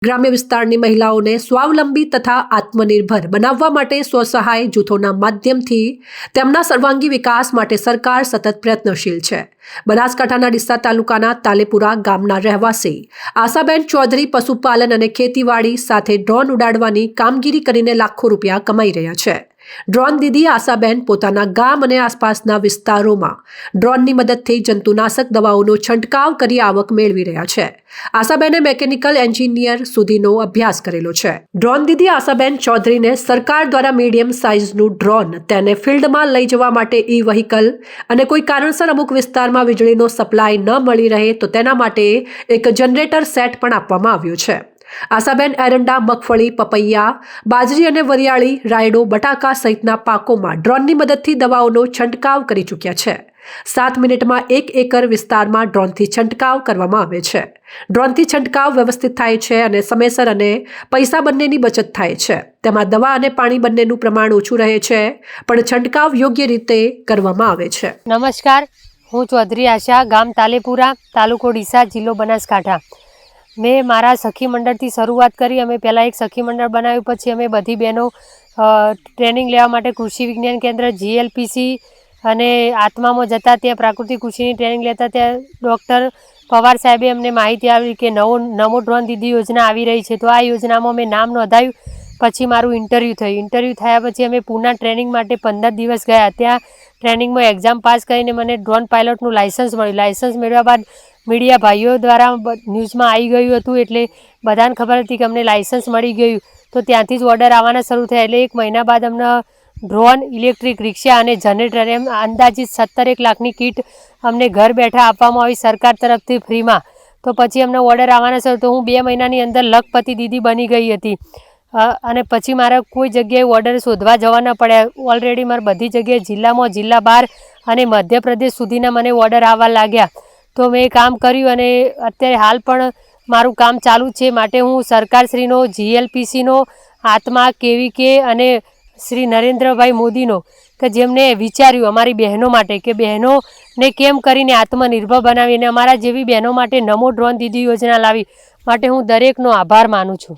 ગ્રામ્ય વિસ્તારની મહિલાઓને સ્વાવલંબી તથા આત્મનિર્ભર બનાવવા માટે સ્વસહાય જૂથોના માધ્યમથી તેમના સર્વાંગી વિકાસ માટે સરકાર સતત પ્રયત્નશીલ છે। બનાસકાંઠાના ડીસા તાલુકાના તાલેપુરા ગામના રહેવાસી આશાબેન ચૌધરી પશુપાલન અને ખેતીવાડી સાથે ડ્રોન ઉડાડવાની કામગીરી કરીને લાખો રૂપિયા કમાઈ રહ્યા છે। ડ્રોન દીદી આશાબેન પોતાના ગામ અને આસપાસના વિસ્તારોમાં ડ્રોનની મદદથી જંતુનાશક દવાઓનો છંટકાવ કરી આવક મેળવી રહ્યા છે। આશાબેને મેકેનિકલ એન્જિનિયર સુધીનો અભ્યાસ કરેલો છે। ડ્રોન દીદી આશાબેન ચૌધરીને સરકાર દ્વારા મીડિયમ સાઇઝનું ડ્રોન તેને ફિલ્ડમાં લઈ જવા માટે ઈ વ્હીકલ અને કોઈ કારણસર અમુક વિસ્તારમાં વીજળીનો સપ્લાય ન મળી રહે તો તેના માટે એક જનરેટર સેટ પણ આપવામાં આવ્યો છે। આશાબેન એરંડા, મગફળી, પપૈયા, બાજરી અને વરિયાળી, રાયડો, બટાકા સહિતના પાકોમાં ડ્રોનની મદદથી દવાઓનો છંટકાવ કરી ચૂક્યા છે। 7 મિનિટમાં 1 એકર વિસ્તારમાં ડ્રોનથી છંટકાવ કરવામાં આવે છે। ડ્રોનથી છંટકાવ વ્યવસ્થિત થાય છે અને સમયસર અને પૈસા બંનેની બચત થાય છે। તેમાં દવા અને પાણી બંનેનું પ્રમાણ ઓછું રહે છે, પણ છંટકાવ યોગ્ય રીતે કરવામાં આવે છે। નમસ્કાર, હું ચૌધરી આશા, ગામ તાલેપુરા, તાલુકો ડીસા, જિલ્લો બનાસકાંઠા। મેં મારા સખી મંડળથી શરૂઆત કરી। અમે પહેલાં એક સખી મંડળ બનાવ્યું, પછી અમે બધી બહેનો ટ્રેનિંગ લેવા માટે કૃષિ વિજ્ઞાન કેન્દ્ર GLPC અને આત્મામાં જતા ત્યાં પ્રાકૃતિક કૃષિની ટ્રેનિંગ લેતા ત્યાં ડૉક્ટર પવાર સાહેબે અમને માહિતી આપી કે નમો ડ્રોન દીદી યોજના આવી રહી છે। તો આ યોજનામાં મેં નામ નોંધાવ્યું। પછી મારું ઇન્ટરવ્યૂ થયું। ઇન્ટરવ્યૂ થયા પછી અમે પૂના ટ્રેનિંગ માટે 15 દિવસ ગયા। ત્યાં ટ્રેનિંગમાં એક્ઝામ પાસ કરીને મને ડ્રોન પાયલોટનું લાઇસન્સ મળ્યું। લાઇસન્સ મેળવ્યા બાદ મીડિયા ભાઈઓ દ્વારા ન્યૂઝમાં આવી ગયું હતું, એટલે બધાને ખબર હતી કે અમને લાઇસન્સ મળી ગયું। તો ત્યાંથી જ ઓર્ડર આવવાના શરૂ થયા। એટલે 1 મહિના બાદ અમને ડ્રોન, ઇલેક્ટ્રિક રિક્ષા અને જનરેટર એમ અંદાજિત 17 લાખની કીટ અમને ઘર બેઠા આપવામાં આવી સરકાર તરફથી ફ્રીમાં। તો પછી અમને ઓર્ડર આવવાના શરૂ, તો હું 2 મહિનાની અંદર લખપતિ દીદી બની ગઈ હતી અને પછી મારે કોઈ જગ્યાએ ઓર્ડર શોધવા જવા ન પડ્યા। ઓલરેડી મારે બધી જગ્યાએ જિલ્લામાં, જિલ્લા બહાર અને મધ્યપ્રદેશ સુધીના મને ઓર્ડર આવવા લાગ્યા। તો મેં કામ કર્યું અને અત્યારે હાલ પણ મારું કામ ચાલુ છે। માટે હું સરકારશ્રીનો, GLPCનો, આત્મા, KVK અને શ્રી નરેન્દ્રભાઈ મોદીનો કે જેમને વિચાર્યું અમારી બહેનો માટે કે બહેનોને કેમ કરીને આત્મનિર્ભર બનાવી અને અમારા જેવી બહેનો માટે નમો ડ્રોન દીદી યોજના લાવી, માટે હું દરેકનો આભાર માનું છું।